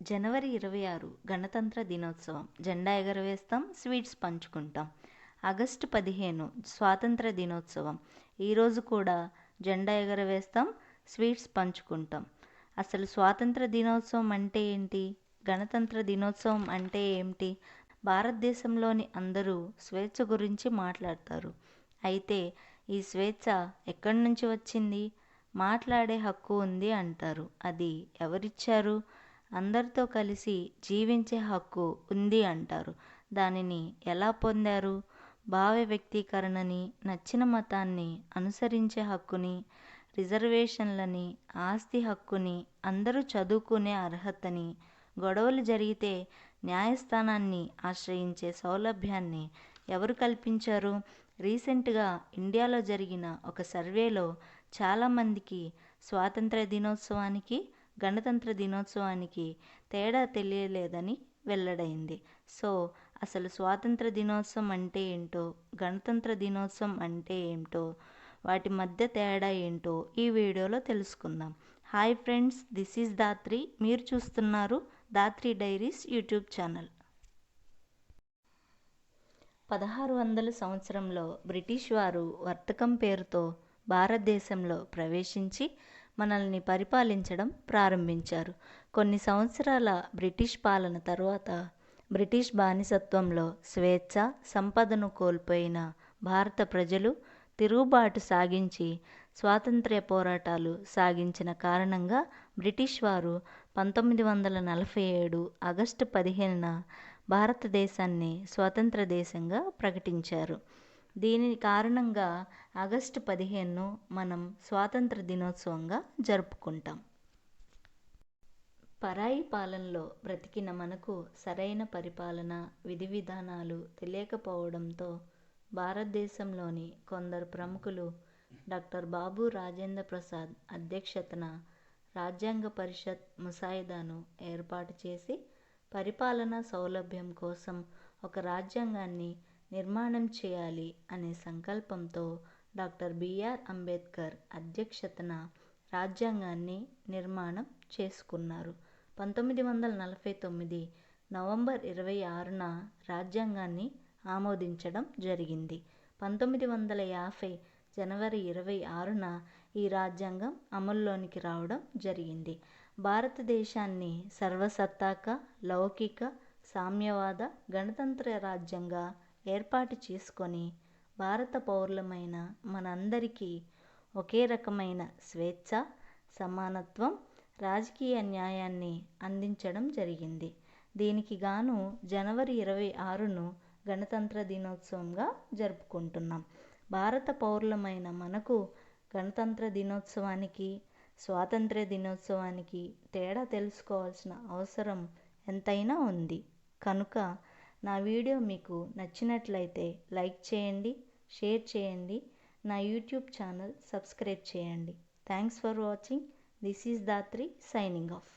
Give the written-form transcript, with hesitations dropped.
జనవరి 26 గణతంత్ర దినోత్సవం. జెండా ఎగరవేస్తాం, స్వీట్స్ పంచుకుంటాం. ఆగస్టు 15 స్వాతంత్ర దినోత్సవం. ఈరోజు కూడా జెండా ఎగరవేస్తాం, స్వీట్స్ పంచుకుంటాం. అసలు స్వాతంత్ర దినోత్సవం అంటే ఏంటి? గణతంత్ర దినోత్సవం అంటే ఏమిటి? భారతదేశంలోని అందరూ స్వేచ్ఛ గురించి మాట్లాడతారు. అయితే ఈ స్వేచ్ఛ ఎక్కడి నుంచి వచ్చింది? మాట్లాడే హక్కు ఉంది అంటారు. అది ఎవరిచ్చారు? అందరితో కలిసి జీవించే హక్కు ఉంది అంటారు. దానిని ఎలా పొందారు? భావ వ్యక్తీకరణని, నచ్చిన మతాన్ని అనుసరించే హక్కుని, రిజర్వేషన్లని, ఆస్తి హక్కుని, అందరూ చదువుకునే అర్హతని, గొడవలు జరిగితే న్యాయస్థానాన్ని ఆశ్రయించే సౌలభ్యాన్ని ఎవరు కల్పించారు? రీసెంట్గా ఇండియాలో జరిగిన ఒక సర్వేలో చాలామందికి స్వాతంత్ర దినోత్సవానికి, గణతంత్ర దినోత్సవానికి తేడా తెలియలేదని వెల్లడైంది. సో అసలు స్వాతంత్ర దినోత్సవం అంటే ఏంటో, గణతంత్ర దినోత్సవం అంటే ఏంటో, వాటి మధ్య తేడా ఏంటో ఈ వీడియోలో తెలుసుకుందాం. Hi friends, this is Dhatri. మీరు చూస్తున్నారు దాత్రి డైరీస్ యూట్యూబ్ ఛానల్. 1600 సంవత్సరంలో బ్రిటిష్ వారు వర్తకం పేరుతో భారతదేశంలో ప్రవేశించి మనల్ని పరిపాలించడం ప్రారంభించారు. కొన్ని సంవత్సరాల బ్రిటిష్ పాలన తరువాత బ్రిటిష్ బానిసత్వంలో స్వేచ్ఛ, సంపదను కోల్పోయిన భారత ప్రజలు తిరుగుబాటు సాగించి స్వాతంత్ర్య పోరాటాలు సాగించిన కారణంగా బ్రిటిష్ వారు 1947 ఆగస్టు 15న భారతదేశాన్ని స్వతంత్ర దేశంగా ప్రకటించారు. దీని కారణంగా ఆగస్టు 15ను మనం స్వాతంత్ర దినోత్సవంగా జరుపుకుంటాం. పరాయి పాలనలో బ్రతికిన మనకు సరైన పరిపాలన, విధి విధానాలు తెలియకపోవడంతో భారతదేశంలోని కొందరు ప్రముఖులు డాక్టర్ బాబు రాజేంద్ర ప్రసాద్ అధ్యక్షతన రాజ్యాంగ పరిషత్ ముసాయిదాను ఏర్పాటు చేసి పరిపాలనా సౌలభ్యం కోసం ఒక రాజ్యాంగాన్ని నిర్మాణం చేయాలి అనే సంకల్పంతో డాక్టర్ బిఆర్ అంబేద్కర్ అధ్యక్షతన రాజ్యాంగాన్ని నిర్మాణం చేసుకున్నారు. 1949 నవంబర్ 26న రాజ్యాంగాన్ని ఆమోదించడం జరిగింది. 1950 జనవరి 26న ఈ రాజ్యాంగం అమల్లోనికి రావడం జరిగింది. భారతదేశాన్ని సర్వసత్తాక, లౌకిక, సామ్యవాద, గణతంత్ర రాజ్యంగా ఏర్పాటు చేసుకొని భారత పౌరులమైన మనందరికీ ఒకే రకమైన స్వేచ్ఛ, సమానత్వం, రాజకీయ న్యాయాన్ని అందించడం జరిగింది. దీనికి గాను జనవరి 26ను గణతంత్ర దినోత్సవంగా జరుపుకుంటున్నాం. భారత పౌరులమైన మనకు గణతంత్ర దినోత్సవానికి, స్వాతంత్ర్య దినోత్సవానికి తేడా తెలుసుకోవాల్సిన అవసరం ఎంతైనా ఉంది. కనుక నా వీడియో మీకు నచ్చినట్లయితే లైక్ చేయండి, షేర్ చేయండి, నా యూట్యూబ్ ఛానల్ సబ్స్క్రైబ్ చేయండి. Thanks for watching. This is Dhatri signing off.